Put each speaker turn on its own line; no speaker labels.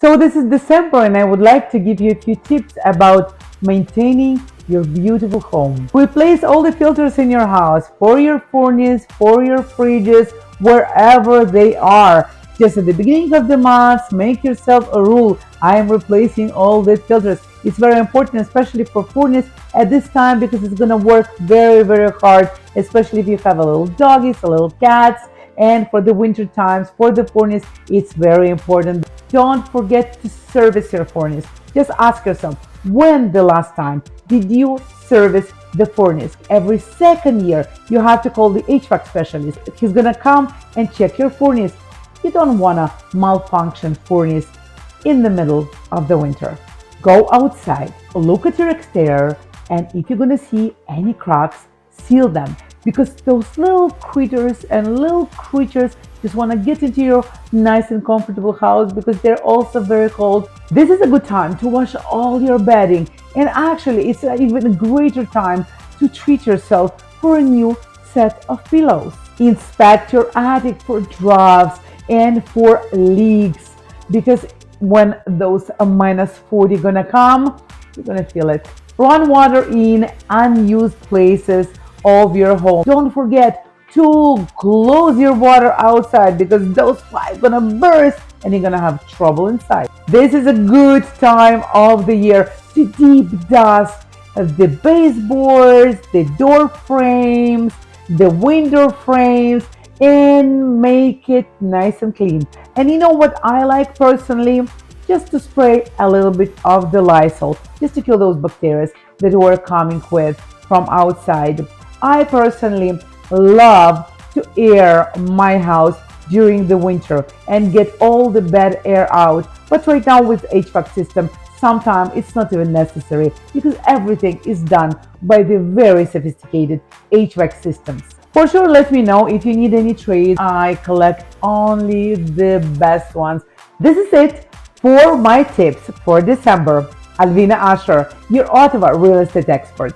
So this is December and I would like to give you a few tips about maintaining your beautiful home. Replace all the filters in your house for your furnace, for your fridges, wherever they are. Just at the beginning of the month, make yourself a rule. I am replacing all the filters. It's very important, especially for furnace at this time, because it's gonna work very, very hard, especially if you have a little doggies, a little cats. And for the winter times, for the furnace, it's very important. Don't forget to service your furnace. Just ask yourself, when the last time did you service the furnace? Every second year, you have to call the HVAC specialist. He's gonna come and check your furnace. You don't want a malfunction furnace in the middle of the winter. Go outside, look at your exterior, and if you're gonna see any cracks, seal them, because those little critters and little creatures just want to get into your nice and comfortable house, because they're also very cold. This is a good time to wash all your bedding, and actually it's even a greater time to treat yourself for a new set of pillows. Inspect your attic for drafts and for leaks, because when those -40 gonna come, you're gonna feel it. Run water in unused places of your home. Don't forget to close your water outside, because those pipes gonna burst and you're gonna have trouble inside. This is a good time of the year to deep dust the baseboards, the door frames, the window frames, and make it nice and clean. And you know what I like personally? Just to spray a little bit of the Lysol, just to kill those bacteria that we're coming with from outside. I personally love to air my house during the winter and get all the bad air out. But right now with HVAC system, sometimes it's not even necessary, because everything is done by the very sophisticated HVAC systems. For sure, let me know if you need any trades. I collect only the best ones. This is it for my tips for December. Alvina Usher, your Ottawa real estate expert.